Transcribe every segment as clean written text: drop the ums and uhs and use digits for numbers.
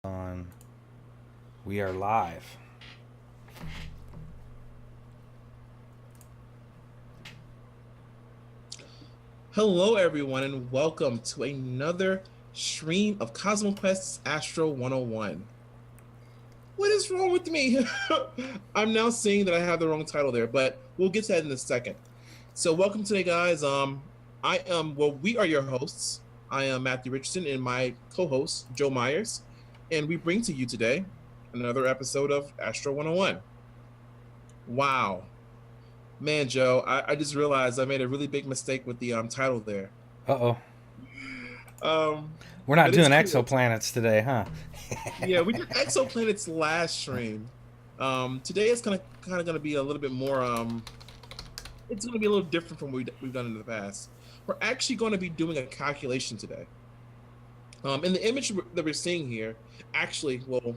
On we are live. Hello, everyone, and welcome to another stream of CosmoQuest's Astro 101. What is wrong with me? I'm now seeing that I have the wrong title there, but we'll get to that in a second. So, welcome today, guys. We are your hosts. I am Matthew Richardson and my co-host Joe Myers, and we bring to you today another episode of Astro 101. Wow, man, Joe, I just realized I made a really big mistake with the title there. Uh-oh. Um, We're not but it's doing cool. exoplanets today, huh? Yeah, we did exoplanets last stream. Today it's gonna be a little bit more. It's gonna be a little different from what we've done in the past. We're actually going to be doing a calculation today. And the image that we're seeing here, actually, well,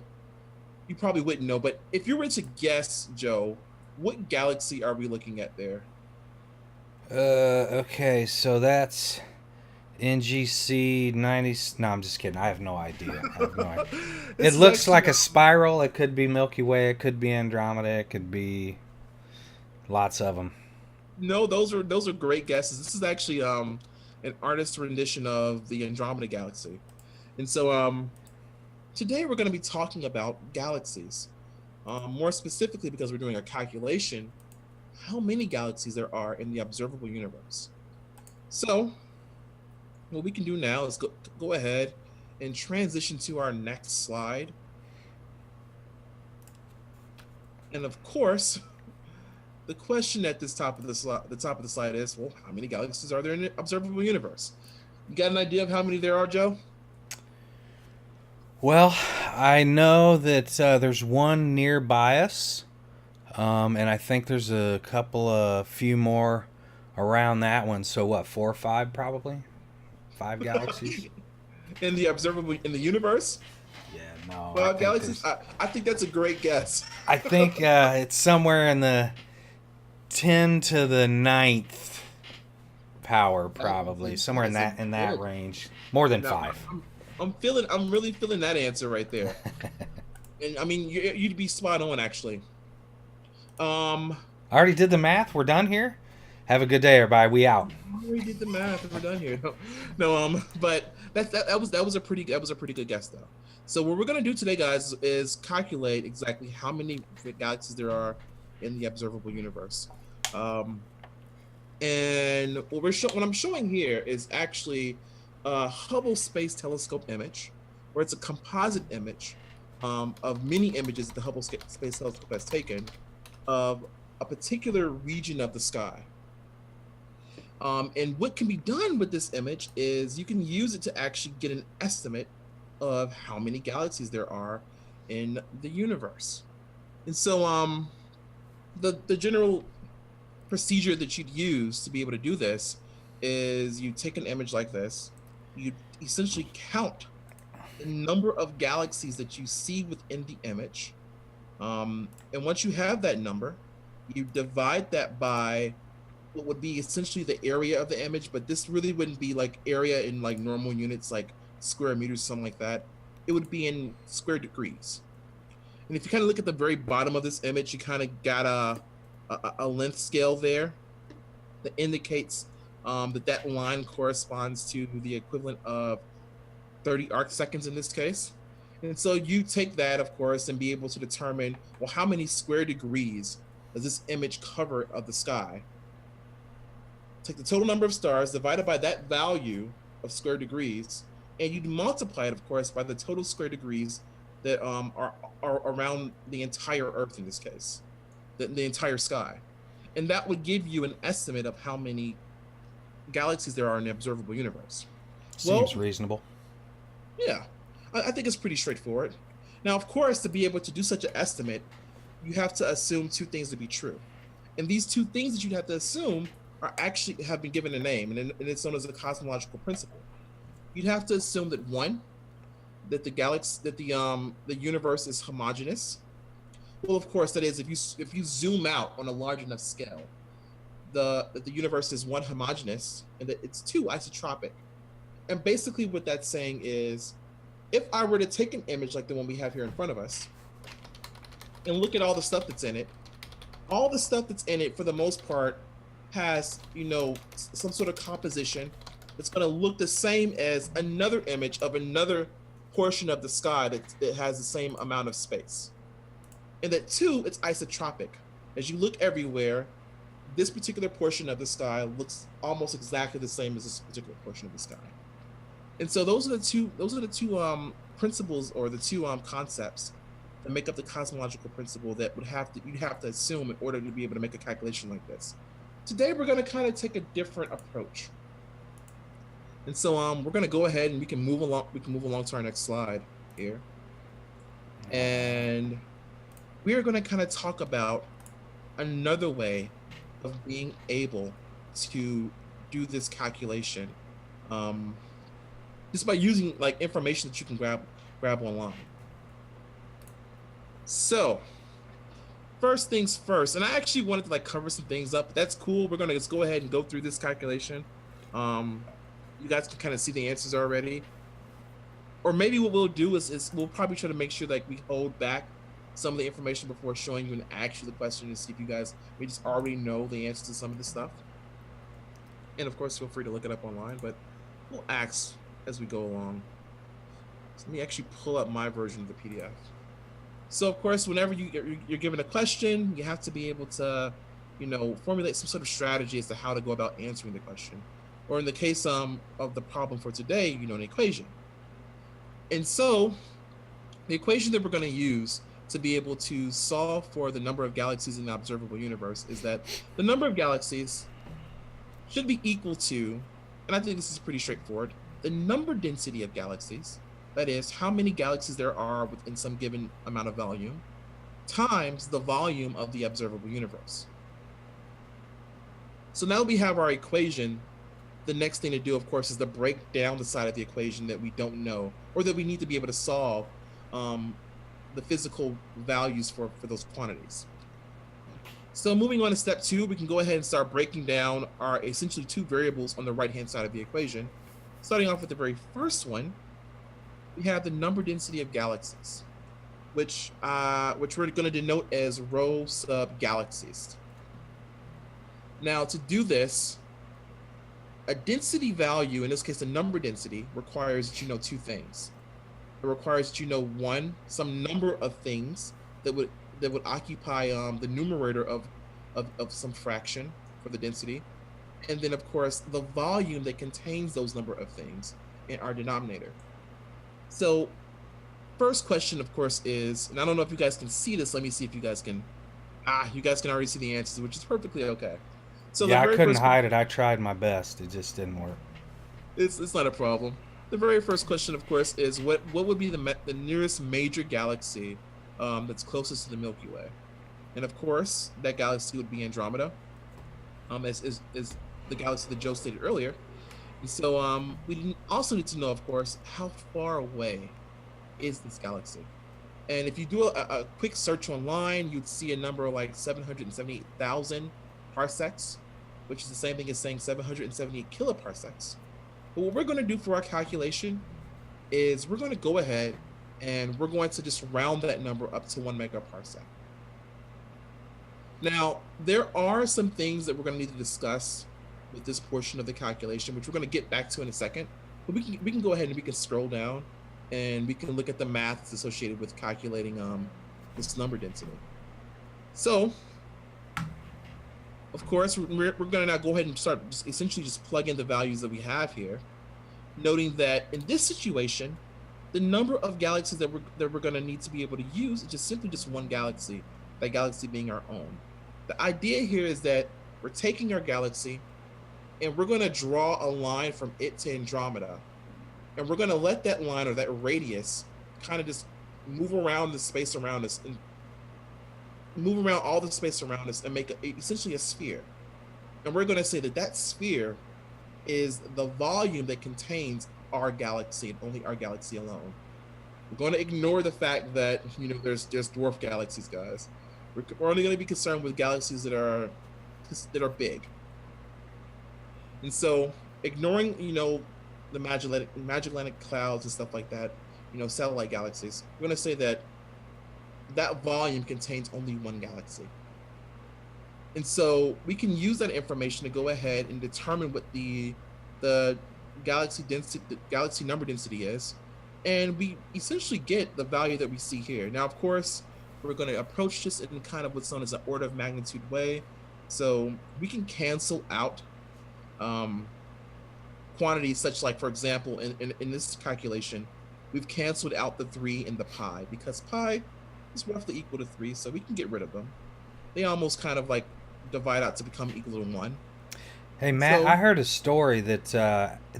you probably wouldn't know, but if you were to guess, Joe, what galaxy are we looking at there? Okay, so that's NGC 90. No, I'm just kidding. I have no idea. I have no idea. It This is looks actually like a spiral. It could be Milky Way. It could be Andromeda. It could be lots of them. no, those are great guesses. This is actually an artist rendition of the Andromeda galaxy, and so today we're going to be talking about galaxies. More specifically, because we're doing a calculation, how many galaxies there are in the observable universe. So, what we can do now is go ahead and transition to our next slide. And of course, the question at this top of the top of the slide is, well, how many galaxies are there in the observable universe? You got an idea of how many there are, Joe? Well, I know that there's one nearby us, and I think there's a few more around that one. So what, 4 or 5 probably? 5 galaxies? In the universe? Yeah, no, I Well, think galaxies. there's. I think that's a great guess. I think it's somewhere in the 10 to the ninth power, probably somewhere in That's a that good. range. More than Now, 5. I'm really feeling that answer right there. And I mean, you'd be spot on actually. Um, I already did the math. We're done here. Have a good day, everybody. We out. we did the math and we're done here. No, but that was a pretty good guess though. So what we're gonna do today, guys, is calculate exactly how many galaxies there are in the observable universe. Um, and what I'm showing here is actually a Hubble Space Telescope image, where it's a composite image of many images that the Hubble Space Telescope has taken of a particular region of the sky. And what can be done with this image is you can use it to actually get an estimate of how many galaxies there are in the universe. And so the general procedure that you'd use to be able to do this is you take an image like this, you essentially count the number of galaxies that you see within the image. And once you have that number, you divide that by what would be essentially the area of the image, but this really wouldn't be like area in like normal units like square meters, something like that. It would be in square degrees. And if you kind of look at the very bottom of this image, you kind of got a length scale there that indicates that line corresponds to the equivalent of 30 arc seconds in this case. And so you take that, of course, and be able to determine, well, how many square degrees does this image cover of the sky? Take the total number of stars divided by that value of square degrees, and you'd multiply it, of course, by the total square degrees that are around the entire Earth in this case, the entire sky. And that would give you an estimate of how many galaxies there are in the observable universe. Seems Well, reasonable. yeah, I think it's pretty straightforward. Now, of course, to be able to do such an estimate, you have to assume two things to be true. And these two things that you'd have to assume are actually have been given a name, and it's known as a cosmological principle. You'd have to assume that one, that the universe is homogeneous. Well, of course, that is if you zoom out on a large enough scale, that the universe is one, homogeneous, and that it's two, isotropic. And basically, what that's saying is if I were to take an image like the one we have here in front of us and look at all the stuff that's in it, all the stuff that's in it for the most part has, some sort of composition that's going to look the same as another image of another portion of the sky that has the same amount of space. And that two, it's isotropic. As you look everywhere, this particular portion of the sky looks almost exactly the same as this particular portion of the sky. And so those are the two principles, or the two concepts that make up the cosmological principle that you'd have to assume in order to be able to make a calculation like this. Today we're going to kind of take a different approach. And so we're going to go ahead and we can move along to our next slide here. And we are going to kind of talk about another way of being able to do this calculation, just by using like information that you can grab online. So first things first, and I actually wanted to like cover some things up, but that's cool. We're gonna just go ahead and go through this calculation. You guys can kind of see the answers already. Or maybe what we'll do is we'll probably try to make sure like we hold back some of the information before showing you actually the question to see if you guys may just already know the answer to some of this stuff. And of course, feel free to look it up online, but we'll ask as we go along. So let me actually pull up my version of the PDF. So of course, whenever you're given a question, you have to be able to, formulate some sort of strategy as to how to go about answering the question. Or in the case of the problem for today, an equation. And so the equation that we're going to use to be able to solve for the number of galaxies in the observable universe is that the number of galaxies should be equal to, and I think this is pretty straightforward, the number density of galaxies, that is, how many galaxies there are within some given amount of volume, times the volume of the observable universe. So now we have our equation. The next thing to do, of course, is to break down the side of the equation that we don't know, or that we need to be able to solve the physical values for those quantities. So moving on to step 2, we can go ahead and start breaking down our essentially two variables on the right-hand side of the equation. Starting off with the very first one, we have the number density of galaxies, which we're going to denote as rho sub galaxies. Now, to do this, a density value, in this case, a number density, requires that you know two things. It requires that you know, one, some number of things that would occupy the numerator of some fraction for the density, and then of course the volume that contains those number of things in our denominator. So first question, of course, is, and I don't know if you guys can see this, let me see if you guys can, you guys can already see the answers, which is perfectly okay. So yeah, I couldn't hide it. I tried my best. It just didn't work. It's not a problem. The very first question, of course, is what would be the nearest major galaxy that's closest to the Milky Way? And of course, that galaxy would be Andromeda, as the galaxy that Joe stated earlier. And so we also need to know, of course, how far away is this galaxy? And if you do a quick search online, you'd see a number like 778,000 parsecs, which is the same thing as saying 778 kiloparsecs. But what we're going to do for our calculation is we're going to go ahead and we're going to just round that number up to 1 megaparsec. Now, there are some things that we're going to need to discuss with this portion of the calculation, which we're going to get back to in a second. But we can go ahead and we can scroll down and we can look at the math that's associated with calculating this number density. So, of course, we're going to now go ahead and start essentially just plug in the values that we have here, noting that in this situation, the number of galaxies that we're going to need to be able to use is just one galaxy, that galaxy being our own. The idea here is that we're taking our galaxy and we're going to draw a line from it to Andromeda, and we're going to let that line, or that radius, kind of just move around the space around us and move around all the space around us and make essentially a sphere. And we're going to say that that sphere is the volume that contains our galaxy and only our galaxy alone. We're going to ignore the fact that there's dwarf galaxies, guys. We're only going to be concerned with galaxies that are big. And so, ignoring the Magellanic clouds and stuff like that, satellite galaxies, we're going to say that that volume contains only one galaxy. And so we can use that information to go ahead and determine what the galaxy number density is, and we essentially get the value that we see here. Now, of course, we're going to approach this in kind of what's known as an order of magnitude way. So we can cancel out um, quantities such like, for example, in this calculation, we've canceled out the 3 and the pi because pi is roughly equal to 3, so we can get rid of them. They almost kind of like divide out to become equal to 1. Hey Matt, So I heard a story that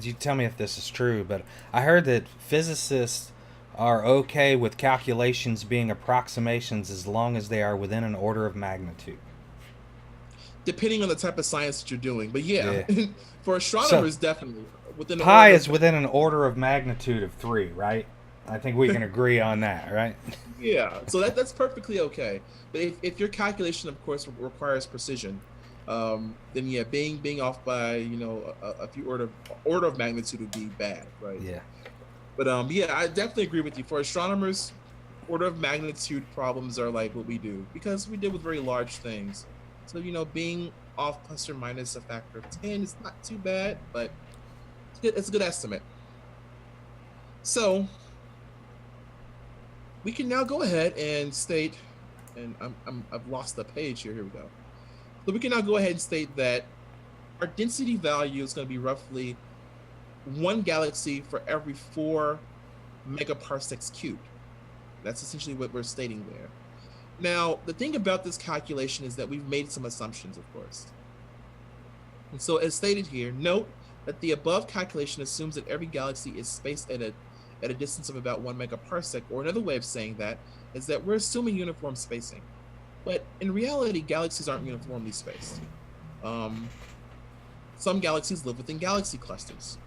you tell me if this is true, but I heard that physicists are okay with calculations being approximations as long as they are within an order of magnitude. depending on the type of science that you're doing, but yeah, Yeah. for So astronomers, definitely within the pi order of is within an order of magnitude of 3, right? I think we can agree on that, right? yeah. So that's perfectly okay. But if your calculation, of course, requires precision, then yeah, being off by a few order of magnitude would be bad, right? Yeah. But yeah, I definitely agree with you. For astronomers, order of magnitude problems are like what we do because we deal with very large things. So being off plus or minus a factor of 10 is not too bad, but it's a good estimate. So we can now go ahead and state, and I've lost the page here. Here we go. So we can now go ahead and state that our density value is going to be roughly one galaxy for every 4 megaparsecs cubed. That's essentially what we're stating there. Now, the thing about this calculation is that we've made some assumptions, of course. And so as stated here, note that the above calculation assumes that every galaxy is spaced at a distance of about 1 megaparsec, or another way of saying that is that we're assuming uniform spacing. But in reality, galaxies aren't uniformly spaced. Some galaxies live within galaxy clusters.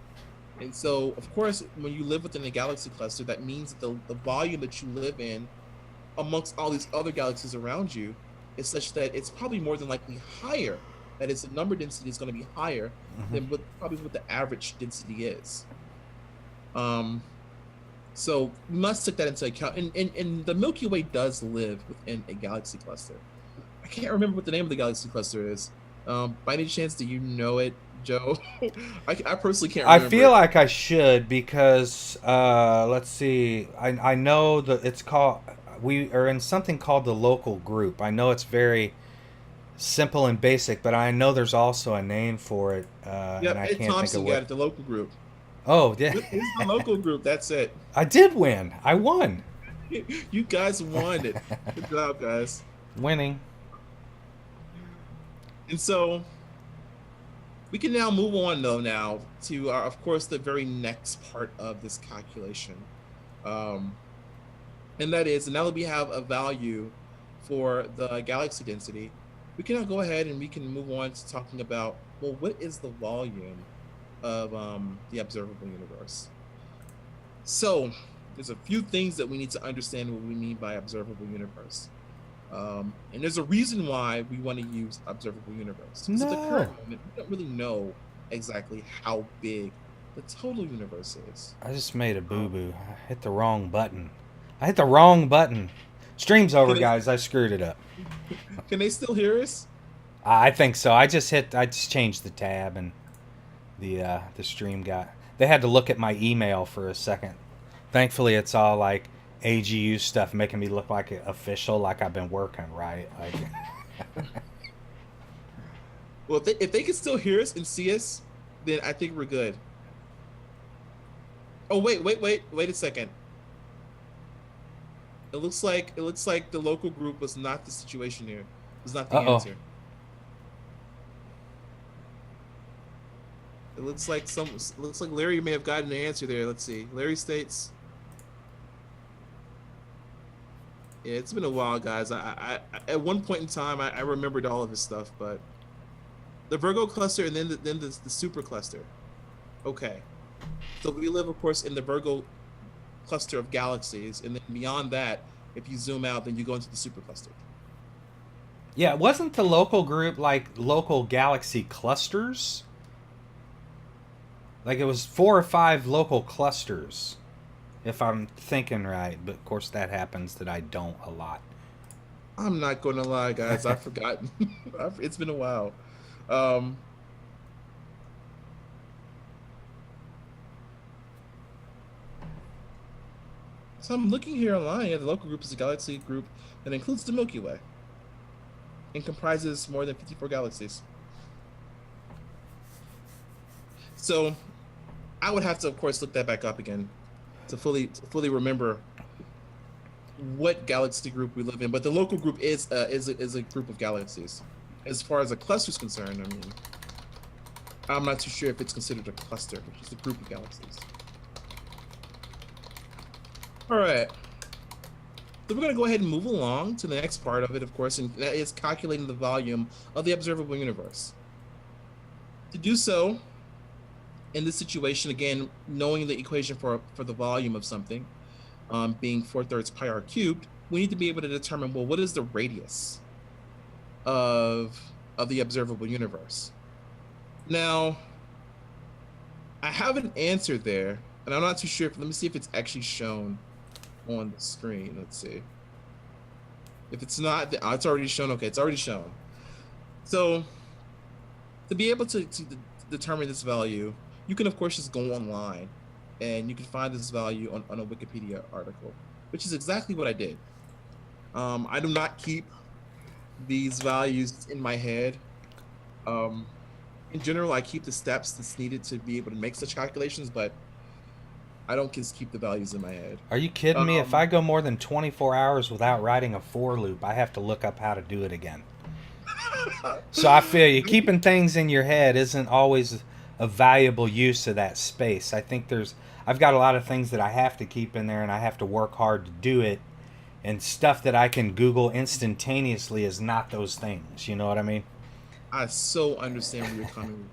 And so, of course, when you live within a galaxy cluster, that means that the volume that you live in amongst all these other galaxies around you is such that it's probably more than likely higher. That is, the number density is going to be higher than probably what the average density is. So we must take that into account. And the Milky Way does live within a galaxy cluster. I can't remember what the name of the galaxy cluster is. By any chance, do you know it, Joe? I personally can't I remember feel it. like I should because let's see. I know that it's called, we are in something called the local group. I know it's very simple and basic, but I know there's also a name for it, and Yep, I Ed can't think of Thompson got what. it, the local group. Oh yeah, It's the local group. That's it. I did win. I won. You guys won it. Good job, guys. Winning. And so we can now move on, though, now to, of course, the very next part of this calculation. Um, and that is, now that we have a value for the galaxy density, we can now go ahead and we can move on to talking about, well, what is the volume of the observable universe? So there's a few things that we need to understand what we mean by observable universe. And there's a reason why we want to use observable universe. Because at the current No, moment, we don't really know exactly how big the total universe is. I just made a boo Um, boo. I hit the wrong button. I hit the wrong button. Stream's over, can they guys. I screwed it up. can they still hear us? I think so. I just hit. I just changed the tab, and the stream got. They had to look at my email for a second. Thankfully, it's all like AGU stuff, making me look like an official, like I've been working right. Like, Well, if they can still hear us and see us, then I think we're good. Oh wait a second. It looks like the local group was not the situation here. Was not the uh oh. answer. It looks like Larry may have gotten the answer there. Let's see. Larry states, yeah, it's been a while, guys. At one point in time I remembered all of his stuff, but the Virgo cluster and then the super cluster. Okay. So we live, of course, in the Virgo cluster of galaxies, and then beyond that, if you zoom out, then you go into the supercluster. Yeah, wasn't the local group like local galaxy clusters? Like it was 4 or 5 local clusters if I'm thinking right. But of course, that happens that I don't a lot. I'm not gonna lie, guys. I've forgotten. It's been a while. Um, so I'm looking here online. Yeah, the local group is a galaxy group that includes the Milky Way and comprises more than 54 galaxies. So I would have to, of course, look that back up again to fully remember what galaxy group we live in. But the local group is a group of galaxies. As far as a cluster is concerned, I mean, I'm not too sure if it's considered a cluster, which is a group of galaxies. All right. So we're going to go ahead and move along to the next part of it, of course, and that is calculating the volume of the observable universe. To do so, in this situation, again, knowing the equation for the volume of something, being 4/3 pi r cubed, we need to be able to determine, well, what is the radius of the observable universe? Now, I have an answer there, and I'm not too sure. Let me see if it's actually shown on the screen. Let's see. If it's not, it's already shown. Okay, it's already shown. So to be able to determine this value, you can, of course, just go online and you can find this value on a Wikipedia article, which is exactly what I did. I do not keep these values in my head. In general, I keep the steps that's needed to be able to make such calculations, but I don't just keep the values in my head. Are you kidding me? If I go more than 24 hours without writing a for loop, I have to look up how to do it again. So I feel you. Keeping things in your head isn't always a valuable use of that space. I think I've got a lot of things that I have to keep in there and I have to work hard to do it. And stuff that I can Google instantaneously is not those things. You know what I mean? I so understand where you're coming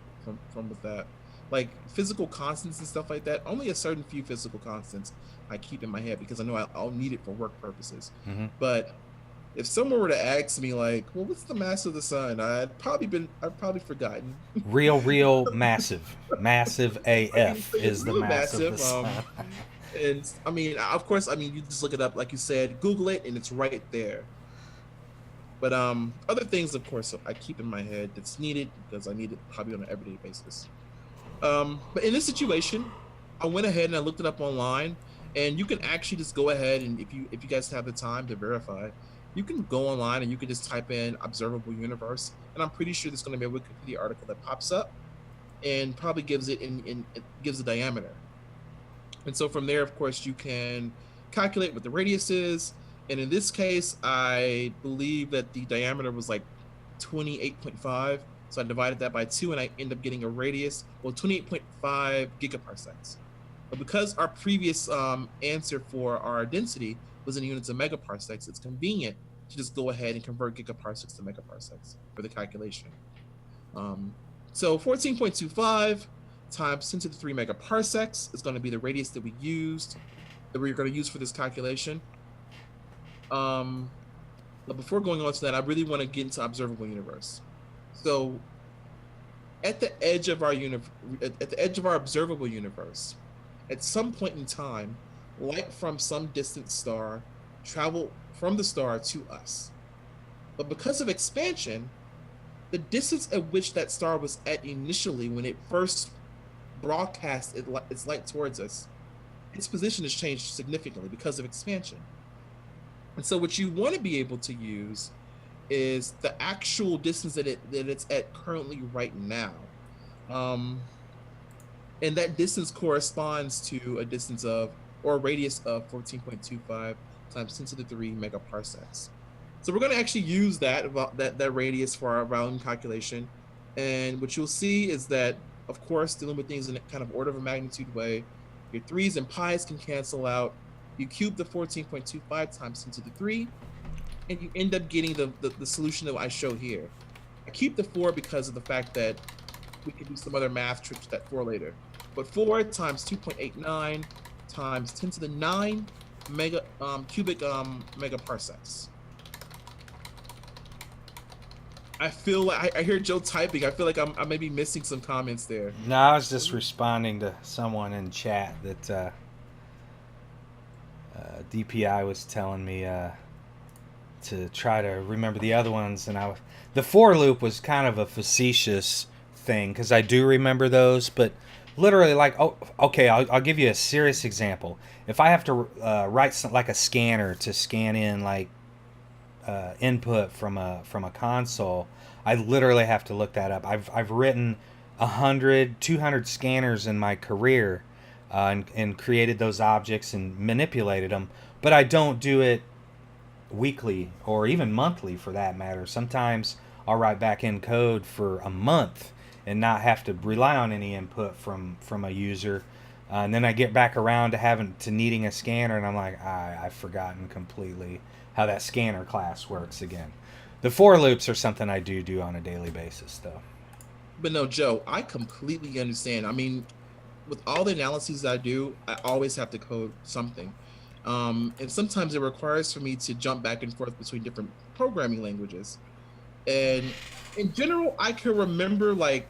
from with that. Like physical constants and stuff like that, only a certain few physical constants I keep in my head because I know I'll need it for work purposes. Mm-hmm. But if someone were to ask me, like, well, what's the mass of the sun? I'd probably forgotten. Real massive. Massive AF It's is the really mass of the massive. sun. And I mean, of course, I mean, you just look it up, like you said, Google it, and it's right there. But other things, of course, I keep in my head that's needed because I need it probably on an everyday basis. But in this situation, I went ahead and I looked it up online, and you can actually just go ahead and if you guys have the time to verify, you can go online and you can just type in observable universe, and I'm pretty sure there's going to be a Wikipedia article that pops up and probably gives it it gives the diameter. And so from there, of course, you can calculate what the radius is. And in this case, I believe that the diameter was like 28.5. So I divided that by 2 and I end up getting a radius, well, 28.5 gigaparsecs. But because our previous answer for our density was in units of megaparsecs, it's convenient to just go ahead and convert gigaparsecs to megaparsecs for the calculation. So 14.25 times 10 to the 3 megaparsecs is going to be the radius that we're going to use for this calculation. But before going on to that, I really want to get into observable universe. So at the edge of our observable universe, at some point in time, light from some distant star traveled from the star to us. But because of expansion, the distance at which that star was at initially when it first broadcast its light towards us, its position has changed significantly because of expansion. And so what you want to be able to use is the actual distance that it's at currently right now. And that distance corresponds to a distance of, or a radius of 14.25 times 10 to the 3 megaparsecs. So we're going to actually use that radius for our volume calculation. And what you'll see is that, of course, dealing with things in a kind of order of magnitude way, your 3's and pi's can cancel out. You cube the 14.25 times 10 to the 3, and you end up getting the solution that I show here. I keep the 4 because of the fact that we can do some other math tricks that for later. But 4 times 2.89 times 10 to the 9 cubic megaparsecs. I feel like I hear Joe typing. I feel like I may be missing some comments there. No, I was just responding to someone in chat that DPI was telling me to try to remember the other ones, and the for loop was kind of a facetious thing because I do remember those, but literally, like, oh, okay, I'll give you a serious example. If I have to write like a scanner to scan in like input from a console, I literally have to look that up. I've written 100, 200 scanners in my career, and created those objects and manipulated them, but I don't do it weekly or even monthly for that matter. Sometimes I'll write back in code for a month and not have to rely on any input from a user. And then I get back around to needing a scanner, and I'm like, I've forgotten completely how that scanner class works again. The for loops are something I do on a daily basis, though. But no, Joe, I completely understand. I mean, with all the analyses I do, I always have to code something. And sometimes it requires for me to jump back and forth between different programming languages. And in general, I can remember like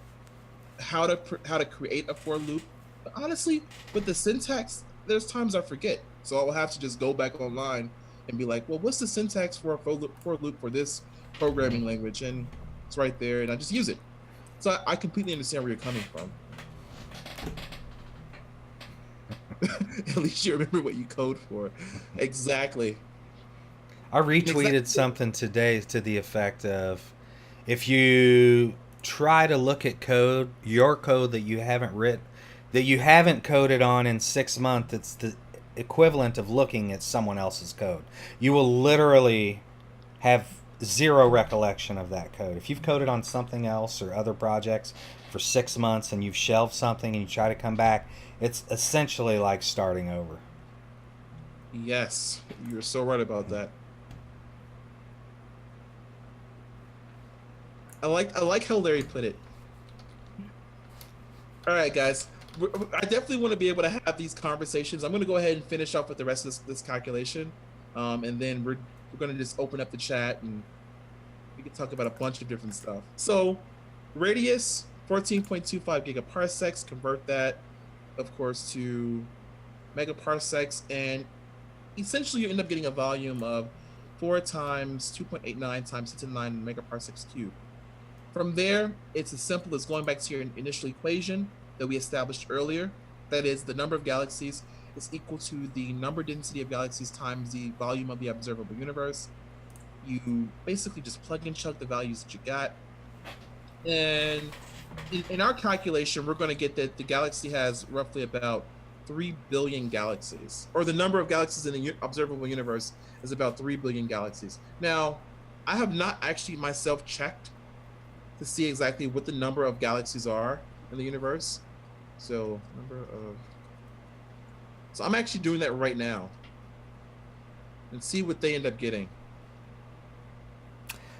how to create a for loop. But honestly, with the syntax, there's times I forget. So I'll have to just go back online and be like, well, what's the syntax for a for loop for this programming language? And it's right there, and I just use it. So I completely understand where you're coming from. At least you remember what you code for. Exactly. I retweeted Exactly. something today to the effect of, if you try to look at your code that you haven't coded on in 6 months, it's the equivalent of looking at someone else's code. You will literally have zero recollection of that code. If you've coded on something else or other projects for 6 months and you've shelved something and you try to come back, it's essentially like starting over. Yes, you're so right about that. I like how Larry put it. All right, guys. I definitely want to be able to have these conversations. I'm going to go ahead and finish off with the rest of this calculation, and then we're going to just open up the chat and we can talk about a bunch of different stuff. So, radius 14.25 gigaparsecs. Convert that, of course, to megaparsecs, and essentially you end up getting a volume of 4 times 2.89 times 10 to the 9 megaparsecs cubed. From there, it's as simple as going back to your initial equation that we established earlier. That is, the number of galaxies is equal to the number density of galaxies times the volume of the observable universe. You basically just plug and chug the values that you got. And in our calculation, we're going to get that the galaxy has roughly about 3 billion galaxies, or the number of galaxies in the observable universe is about 3 billion galaxies. Now, I have not actually myself checked to see exactly what the number of galaxies are in the universe. So I'm actually doing that right now and see what they end up getting.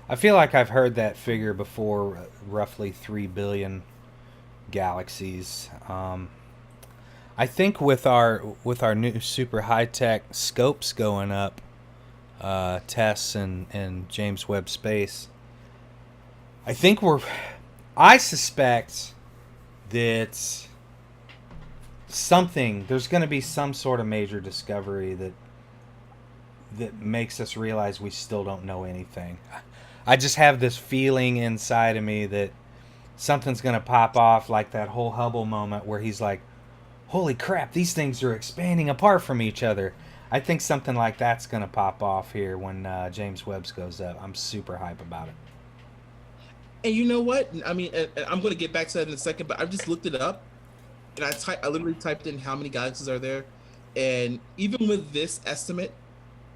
I feel like I've heard that figure before, roughly 3 billion galaxies. I think with our new super high tech scopes going up, TESS and James Webb Space, I suspect that there's going to be some sort of major discovery that makes us realize we still don't know anything. I just have this feeling inside of me that something's going to pop off, like that whole Hubble moment where he's like, holy crap, these things are expanding apart from each other. I think something like that's going to pop off here when James Webb goes up. I'm super hype about it. And you know what? I mean, and I'm going to get back to that in a second, but I've just looked it up, and I literally typed in how many galaxies are there, and even with this estimate,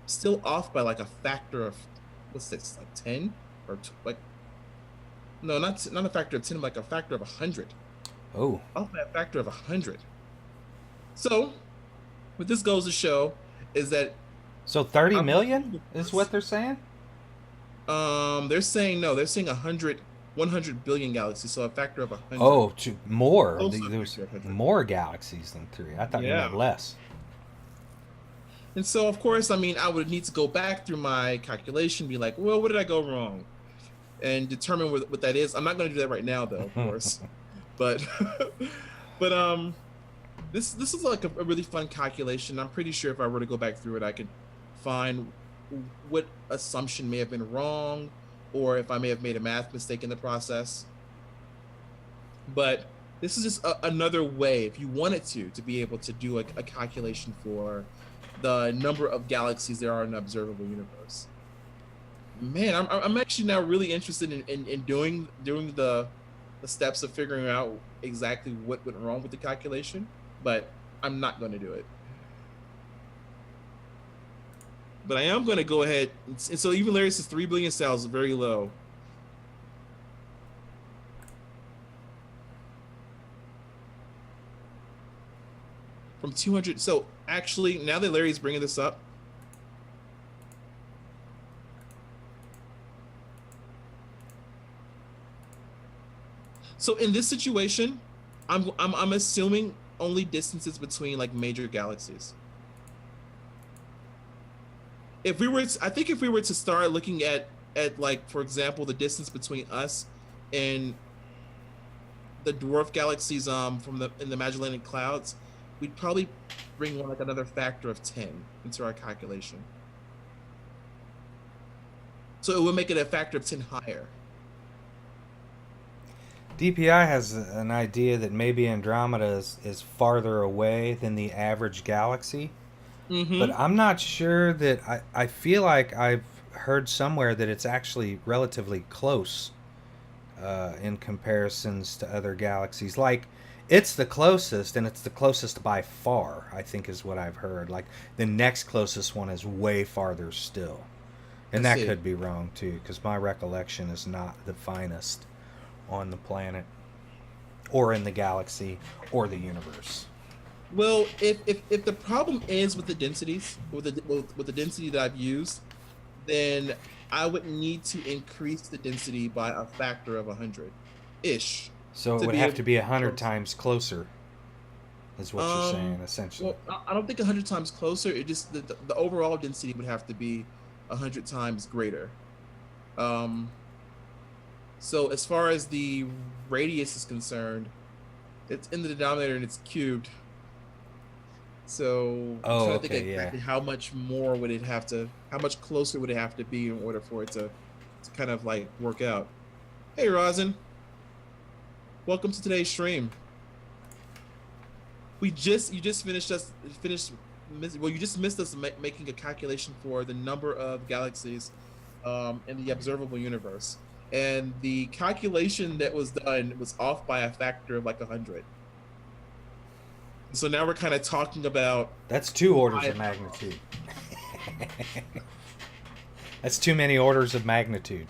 still off by like a factor of, what's this, like 10 or like, no, not a factor of 10, like a factor of 100. Oh, Off by a factor of 100. So, what this goes to show is that so 30 million is what they're saying? they're saying no, they're saying 100 billion galaxies, so a factor of 100. Oh, more. Also a There's factor of 100. more galaxies than 3. I thought you Yeah. meant less. And so, of course, I mean, I would need to go back through my calculation, be like, well, what did I go wrong? And determine what that is. I'm not going to do that right now, though, of course. But, but This is like a really fun calculation. I'm pretty sure if I were to go back through it, I could find what assumption may have been wrong, or if I may have made a math mistake in the process. But this is just another way, if you wanted to be able to do a calculation for the number of galaxies there are in the observable universe. Man, I'm actually now really interested in doing the steps of figuring out exactly what went wrong with the calculation, but I'm not going to do it. But I am going to go ahead. And so even Larry says 3 billion cells is very low. From 200. So actually, now that Larry's bringing this up, so in this situation, I'm assuming only distances between like major galaxies. If we were to, I think if we were to start looking at like, for example, the distance between us and the dwarf galaxies from the in the Magellanic Clouds, we'd probably bring like another factor of 10 into our calculation. So it would make it a factor of 10 higher. DPI has an idea that maybe Andromeda is farther away than the average galaxy. But Mm-hmm. I'm not sure that I feel like I've heard somewhere that it's actually relatively close in comparisons to other galaxies. Like, it's the closest, and it's the closest by far, I think is what I've heard. Like, the next closest one is way farther still. I And that see. could be wrong, too, because my recollection is not the finest on the planet, or in the galaxy, or the universe. Well, if the problem is with the densities, with the density that I've used, then I would need to increase the density by a factor of 100 ish So it to would be have able to to be get 100 close. times closer, is what you're saying, essentially. Well, I don't think 100 times closer. It just the overall density would have to be 100 times greater. Um, so as far as the radius is concerned, it's in the denominator and it's cubed. So I'm Oh, trying to think okay, yeah. exactly how much more would it have to, how much closer would it have to be in order for it to kind of like work out. Hey, Rosin, welcome to today's stream. You just finished well, you just missed us making a calculation for the number of galaxies in the observable universe, and the calculation that was done was off by a factor of like 100. So now we're kind of talking about That's two orders why. of magnitude. That's too many orders of magnitude.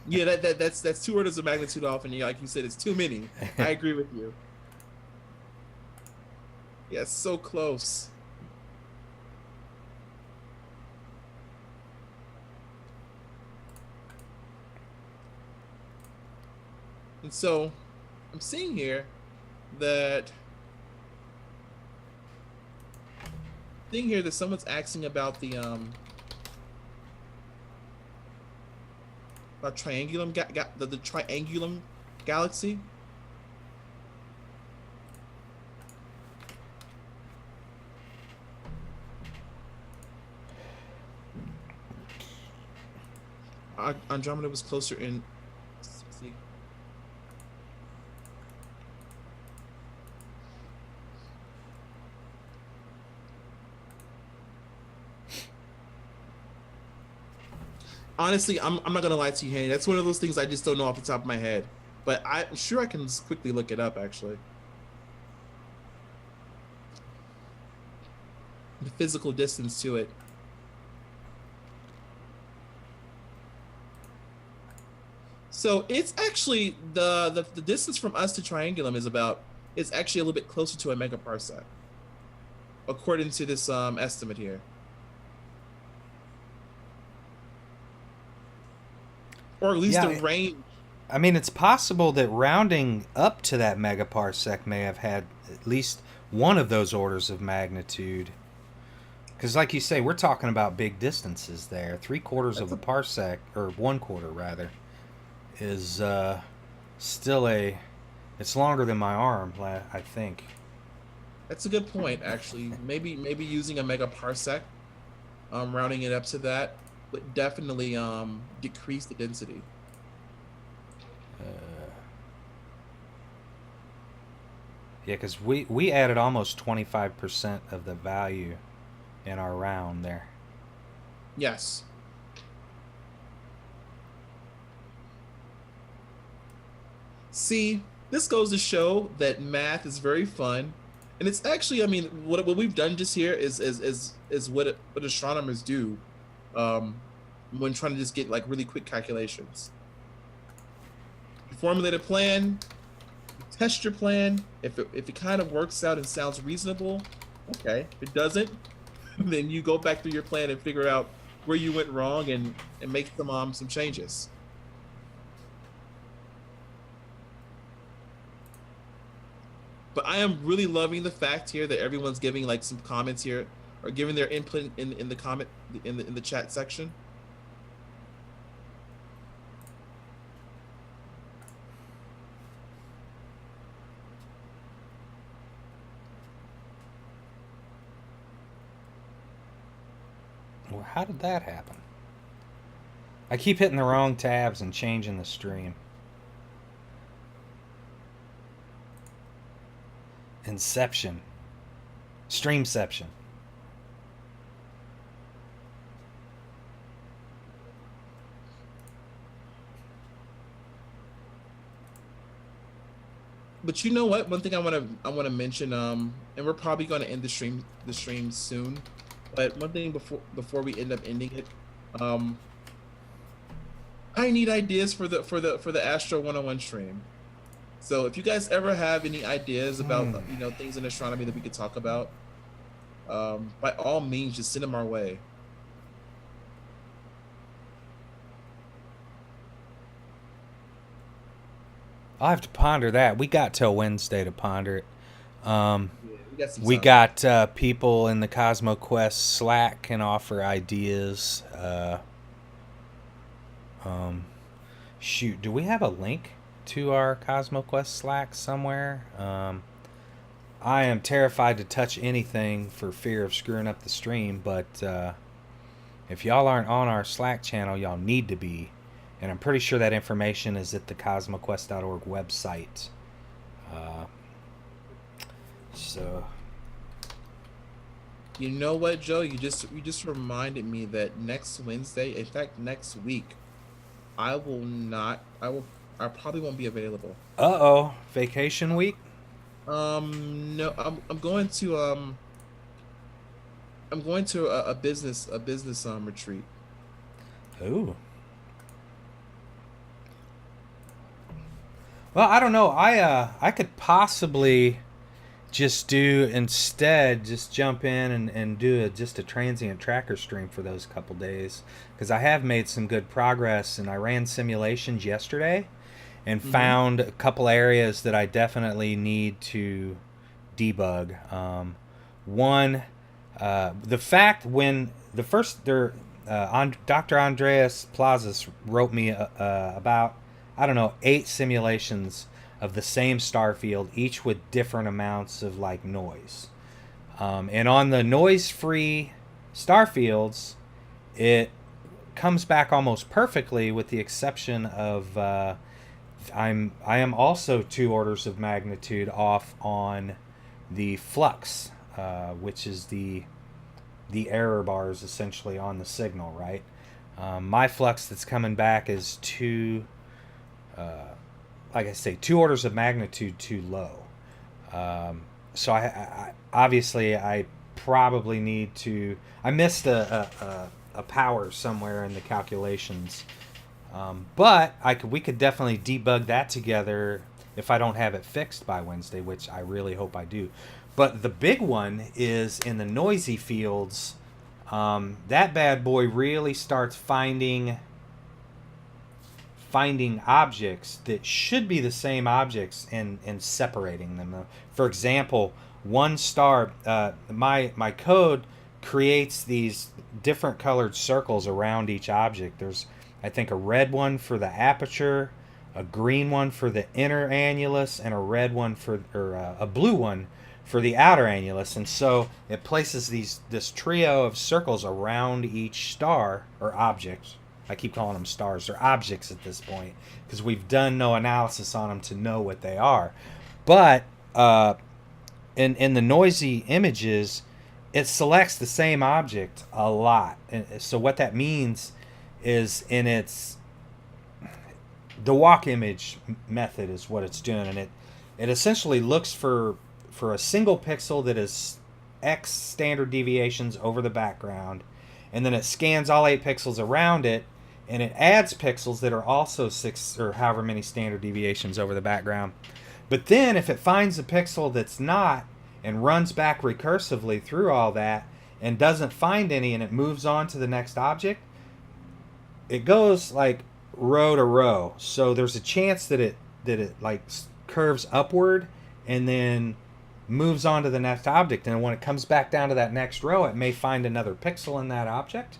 Yeah, that's 2 orders of magnitude off, and yeah, like you said, it's too many. I agree with you. Yeah, it's so close. And so I'm seeing here that someone's asking about the about triangulum the triangulum galaxy. Andromeda was closer in. See. Honestly, I'm not gonna lie to you, Hanny. That's one of those things I just don't know off the top of my head. But I'm sure I can quickly look it up, actually. The physical distance to it. So it's actually the distance from us to Triangulum is actually a little bit closer to a megaparsec, according to this estimate here. Or at least the Yeah, range. I mean, it's possible that rounding up to that megaparsec may have had at least one of those orders of magnitude. Because, like you say, we're talking about big distances there. Three quarters of That's a a parsec, or one quarter rather, is still a. It's longer than my arm, I think. That's a good point, actually. Maybe using a megaparsec, rounding it up to that would definitely decrease the density. Yeah, because we added almost 25% of the value in our round there. Yes. See, this goes to show that math is very fun, and it's actually, I mean, what we've done just here is what astronomers do, um, when trying to just get like really quick calculations. You formulate a plan, you test your plan. If it kind of works out and sounds reasonable, okay. If it doesn't, then you go back through your plan and figure out where you went wrong and make some changes. But I am really loving the fact here that everyone's giving like some comments here or giving their input in the comment in the chat section. Well, how did that happen? I keep hitting the wrong tabs and changing the stream. Inception. Streamception. But you know what? One thing I want to mention, and we're probably going to end the stream soon. But one thing before we end up ending it, um, I need ideas for the Astro 101 stream. So if you guys ever have any ideas about things in astronomy that we could talk about, by all means, just send them our way. I'll have to ponder that. We got till Wednesday to ponder it. Yeah, we got some We time. got people in the CosmoQuest Slack can offer ideas. Shoot, do we have a link to our CosmoQuest Slack somewhere? I am terrified to touch anything for fear of screwing up the stream, but if y'all aren't on our Slack channel, y'all need to be. And I'm pretty sure that information is at the CosmoQuest.org website. Uh, so You know what, Joe? You just reminded me that next Wednesday, in fact, next week, I will not. I probably won't be available. Uh-oh, vacation week? No, I'm going to a business retreat. Ooh. Well, I don't know. I could possibly just do instead just jump in and do just a transient tracker stream for those couple days because I have made some good progress and I ran simulations yesterday and Mm-hmm. found a couple areas that I definitely need to debug. One, the fact when the first there, Dr. Andreas Plazas wrote me about I don't know 8 simulations of the same star field, each with different amounts of like noise. And on the noise-free star fields, it comes back almost perfectly, with the exception of I am also 2 orders of magnitude off on the flux, which is the error bars essentially on the signal, right? My flux that's coming back is like I say, 2 orders of magnitude too low. So I obviously I probably need to. I missed a power somewhere in the calculations, but we could definitely debug that together if I don't have it fixed by Wednesday, which I really hope I do. But the big one is in the noisy fields. That bad boy really starts finding objects that should be the same objects and separating them. For example, one star, my code creates these different colored circles around each object. There's, I think, a red one for the aperture, a green one for the inner annulus, and a red one for, or a blue one for the outer annulus. And so it places this trio of circles around each star or object. I keep calling them stars. They're objects at this point because we've done no analysis on them to know what they are. But in the noisy images, it selects the same object a lot. And so what that means is the walk image method is what it's doing, and it essentially looks for a single pixel that is X standard deviations over the background, and then it scans all 8 pixels around it, and it adds pixels that are also 6 or however many standard deviations over the background. But then if it finds a pixel that's not, and runs back recursively through all that and doesn't find any, and it moves on to the next object, it goes like row to row. So there's a chance that it like curves upward and then moves on to the next object, and when it comes back down to that next row, it may find another pixel in that object.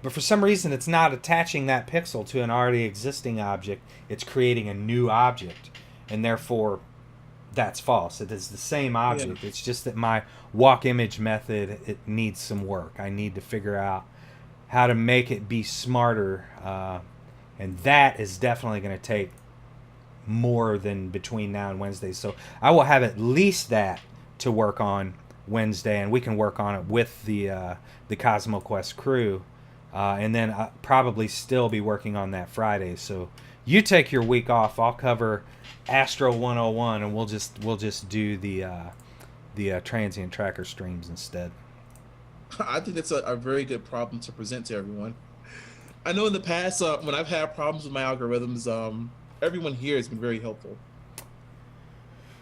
But for some reason, it's not attaching that pixel to an already existing object. It's creating a new object, and therefore that's false. It is the same object. Yeah. It's just that my walk image method, it needs some work. I need to figure out how to make it be smarter, and that is definitely going to take more than between now and Wednesday. So I will have at least that to work on Wednesday, and we can work on it with the CosmoQuest crew, and then I'll probably still be working on that Friday. So you take your week off. I'll cover Astro 101, and we'll just do the transient tracker streams instead. I think that's a very good problem to present to everyone. I know in the past, when I've had problems with my algorithms, everyone here has been very helpful.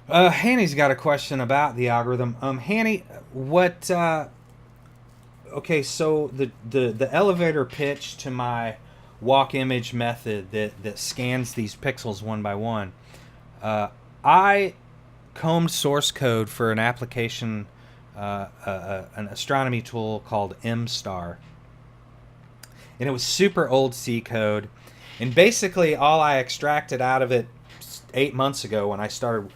Hanny's got a question about the algorithm. Hanny, what? Okay, so the elevator pitch to my walk image method that scans these pixels one by one. I combed source code for an application, an astronomy tool called MStar. And it was super old C code. And basically all I extracted out of it 8 months ago when I started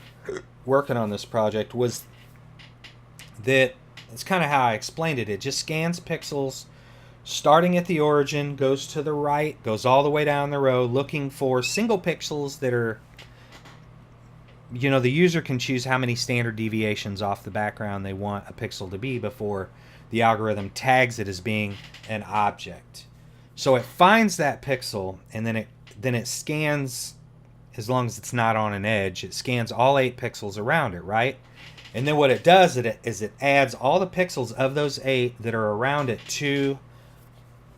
working on this project was that, it's kind of how I explained it. It just scans pixels starting at the origin, goes to the right, goes all the way down the row, looking for single pixels that are, the user can choose how many standard deviations off the background they want a pixel to be before the algorithm tags it as being an object. So it finds that pixel, and then it scans, as long as it's not on an edge, it scans all 8 pixels around it, right? And then what it does is it adds all the pixels of those 8 that are around it to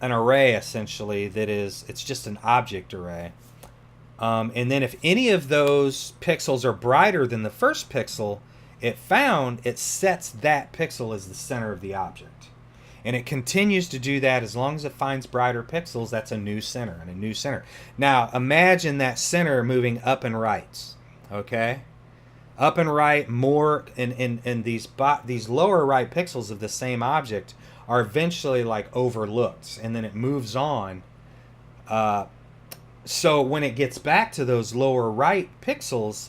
an array, essentially, it's just an object array. And then if any of those pixels are brighter than the first pixel it found, it sets that pixel as the center of the object. And it continues to do that as long as it finds brighter pixels. That's a new center and a new center. Now imagine that center moving up and right, okay? Up and right more, and these lower right pixels of the same object are eventually like overlooked, and then it moves on. So when it gets back to those lower right pixels,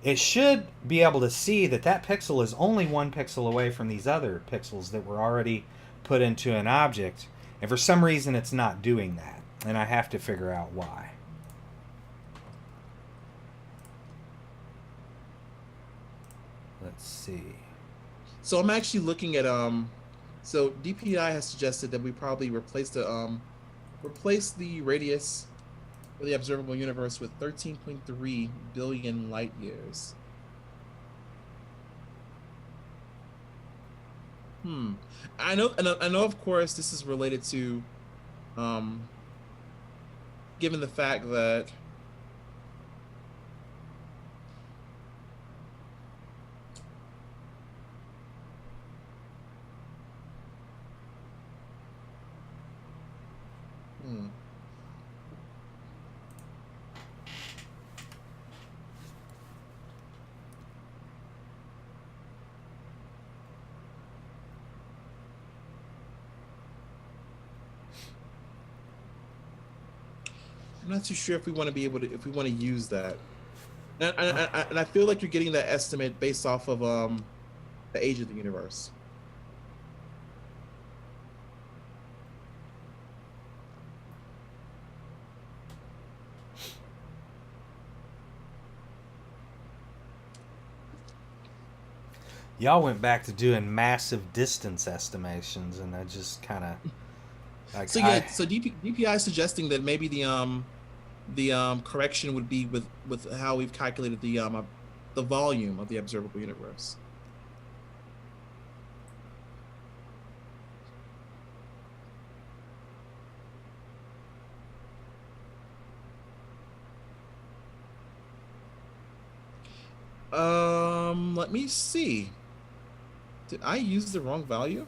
it should be able to see that that pixel is only 1 pixel away from these other pixels that were already put into an object. And for some reason it's not doing that, and I have to figure out why. Let's see. So I'm actually looking at so DPI has suggested that we probably replace the radius for the observable universe with 13.3 billion light years. I know, of course, this is related to, given the fact that I'm not too sure if we want to be able to, if we want to use that. And I feel like you're getting that estimate based off of the age of the universe. Y'all went back to doing massive distance estimations, and I just kind of like So yeah, so DPI is suggesting that maybe the correction would be with how we've calculated the volume of the observable universe. Let me see. Did I use the wrong value?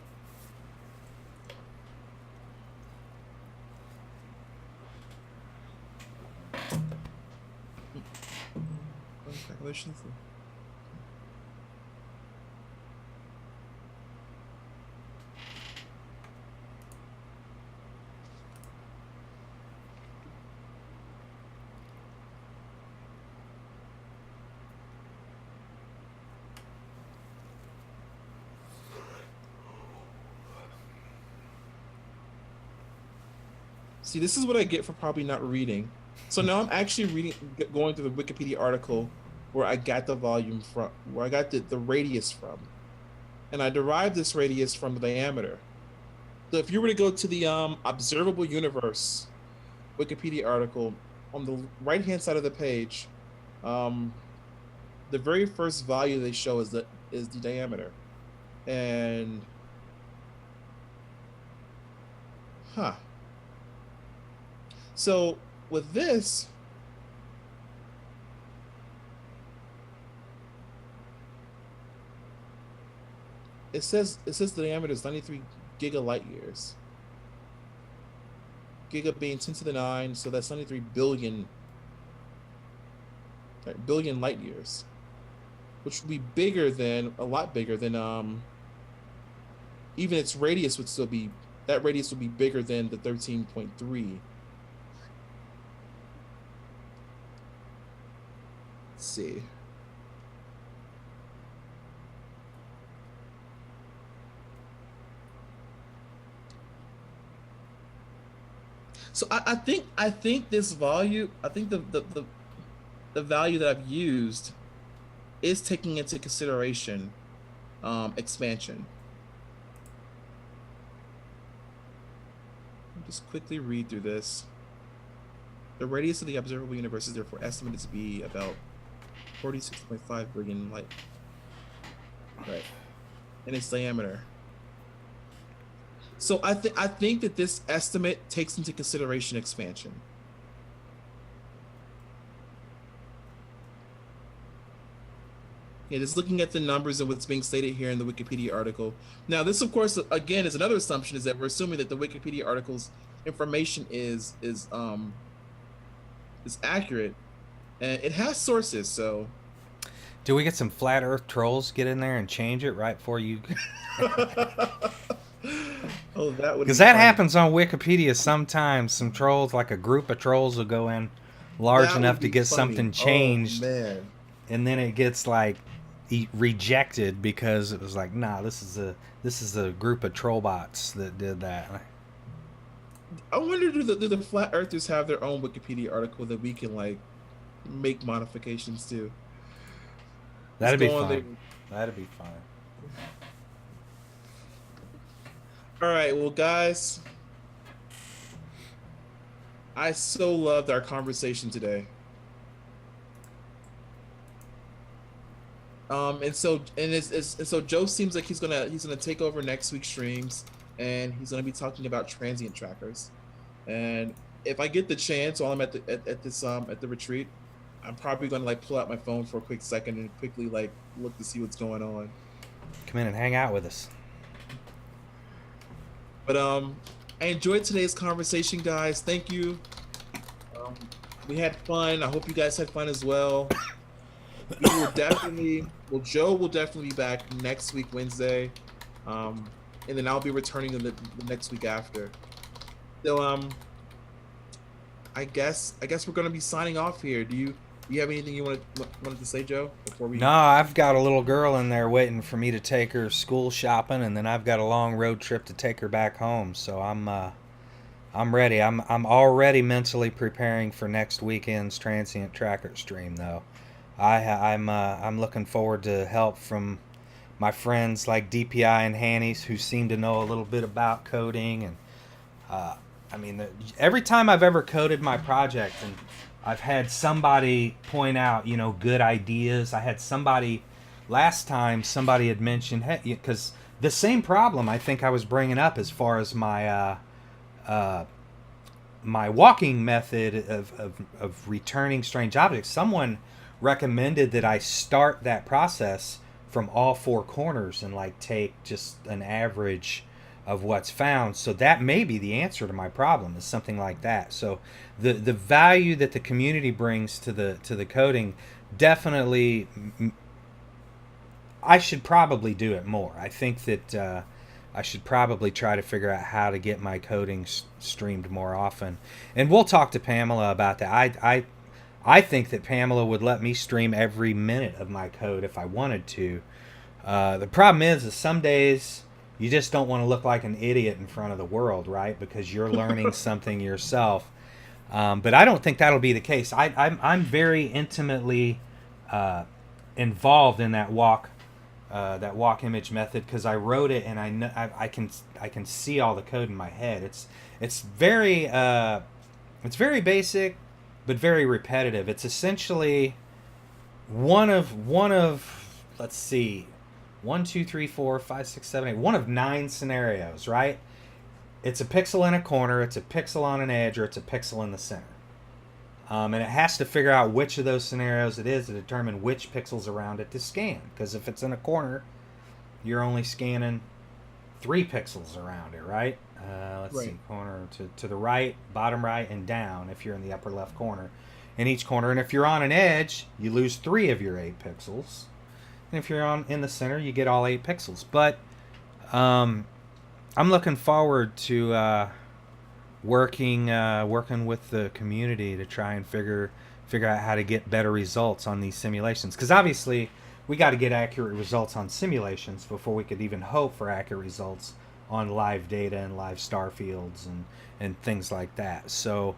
Calculations. See, this is what I get for probably not reading. So now I'm actually going through the Wikipedia article where I got the volume from, where I got the radius from. And I derived this radius from the diameter. So if you were to go to the observable universe Wikipedia article, on the right-hand side of the page, the very first value they show is the diameter. And, So with this, it says the diameter is 93 gigalight years. Giga being 10 to the 9, so that's 93 billion, billion light years, which would be bigger than, a lot bigger than, even its radius would still be, that radius would be bigger than the 13.3. Let's see. So I think this value, I think the value that I've used is taking into consideration expansion. I'll just quickly read through this. The radius of the observable universe is therefore estimated to be about 46.5 billion light, right, and its diameter. So I think that this estimate takes into consideration expansion. Yeah, just looking at the numbers and what's being stated here in the Wikipedia article. Now, this, of course, again, is another assumption, is that we're assuming that the Wikipedia article's information is accurate, and it has sources. So, do we get some flat Earth trolls get in there and change it right before you? Oh, that would, because that happens on Wikipedia sometimes. Some trolls, like a group of trolls, will go in large enough to get something changed, and then it gets like rejected because it was like, nah, this is a group of troll bots that did that. I wonder, do the flat earthers have their own Wikipedia article that we can like make modifications to? That'd be fun. That'd be fun. All right, well, guys, I so loved our conversation today. And so Joe seems like he's gonna take over next week's streams, and he's gonna be talking about transient trackers. And if I get the chance while I'm at the retreat, I'm probably gonna like pull out my phone for a quick second and quickly like look to see what's going on. Come in and hang out with us. But I enjoyed today's conversation, guys. Thank you. We had fun. I hope you guys had fun as well. We will definitely, well, Joe will definitely be back next week, Wednesday. And then I'll be returning the next week after. So I guess we're gonna be signing off here. Do you have anything you wanted to say, Joe, before No, we? I've got a little girl in there waiting for me to take her school shopping, and then I've got a long road trip to take her back home. So I'm ready. I'm already mentally preparing for next weekend's transient tracker stream, though. I'm looking forward to help from my friends like DPI and Hannies, who seem to know a little bit about coding. And uh, I mean, every time I've ever coded my project, and I've had somebody point out, good ideas. I had somebody last time. Somebody had mentioned, hey, because the same problem I think I was bringing up as far as uh, my walking method of returning strange objects. Someone recommended that I start that process from all four corners and like take just an average of what's found. So that may be the answer to my problem, is something like that. So the value that the community brings to the coding, definitely I should probably do it more. I think that I should probably try to figure out how to get my coding streamed more often. And we'll talk to Pamela about that. I think that Pamela would let me stream every minute of my code if I wanted to. The problem is some days you just don't want to look like an idiot in front of the world, right? Because you're learning something yourself. But I don't think that'll be the case. I'm very intimately uh, involved in that walk image method, because I wrote it, and I can see all the code in my head. It's it's very basic, but very repetitive. It's essentially one of let's see, 1, 2, 3, 4, 5, 6, 7, 8. One of 9 scenarios, right? It's a pixel in a corner, it's a pixel on an edge, or it's a pixel in the center. And it has to figure out which of those scenarios it is to determine which pixels around it to scan. Because if it's in a corner, you're only scanning 3 pixels around it, right? Let's Right. see, corner to the right, bottom right, and down if you're in the upper left corner in each corner. And if you're on an edge, you lose 3 of your 8 pixels. And if you're in the center, you get all 8 pixels. But um, I'm looking forward to working with the community to try and figure out how to get better results on these simulations, because obviously we got to get accurate results on simulations before we could even hope for accurate results on live data and live star fields and things like that. So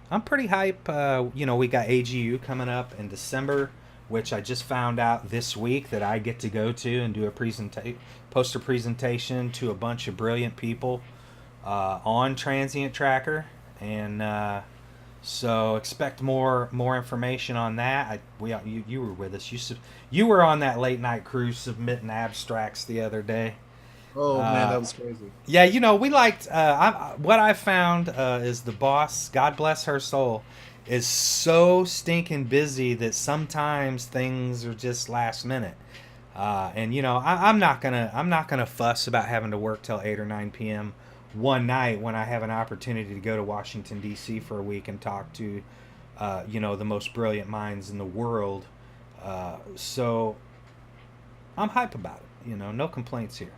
I'm pretty hype. We got AGU coming up in December, which I just found out this week that I get to go to and do a poster presentation to a bunch of brilliant people on Transient Tracker, and so expect more information on that. You were with us. You were on that late night cruise submitting abstracts the other day. Oh man, Uh, that was crazy. yeah, we liked. What I found is the boss, God bless her soul, is so stinking busy that sometimes things are just last minute. And I'm not gonna fuss about having to work till 8 or 9 p.m. one night when I have an opportunity to go to Washington D.C. for a week and talk to the most brilliant minds in the world. So I'm hype about it. No complaints here.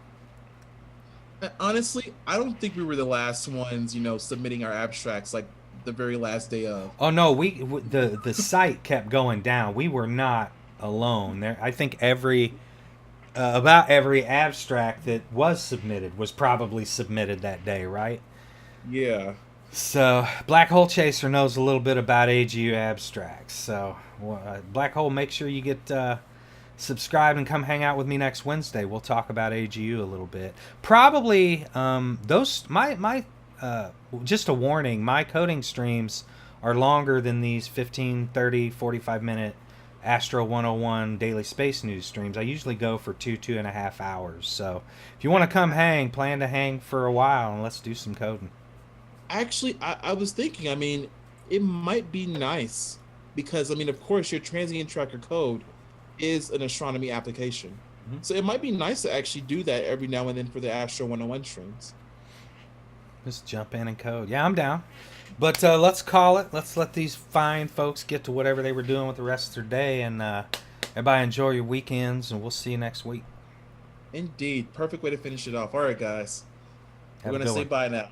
Honestly, I don't think we were the last ones, submitting our abstracts like the very last day of. Oh no, the site kept going down. We were not alone. There, I think about every abstract that was submitted was probably submitted that day, right? Yeah. So Black Hole Chaser knows a little bit about AGU abstracts. So Black Hole, make sure you get subscribed and come hang out with me next Wednesday. We'll talk about AGU a little bit. Probably those my just a warning, my coding streams are longer than these 15, 30, 45 minute Astro 101 daily space news streams. I usually go for 2.5 hours. So if you want to come hang, plan to hang for a while, and let's do some coding. Actually, I was thinking, it might be nice because, of course, your transient tracker code is an astronomy application. Mm-hmm. So it might be nice to actually do that every now and then for the Astro 101 streams. Just jump in and code. Yeah, I'm down. But let's call it. Let's let these fine folks get to whatever they were doing with the rest of their day. And everybody enjoy your weekends, and we'll see you next week. Indeed. Perfect way to finish it off. All right, guys. We're Have a going to good say one. bye now.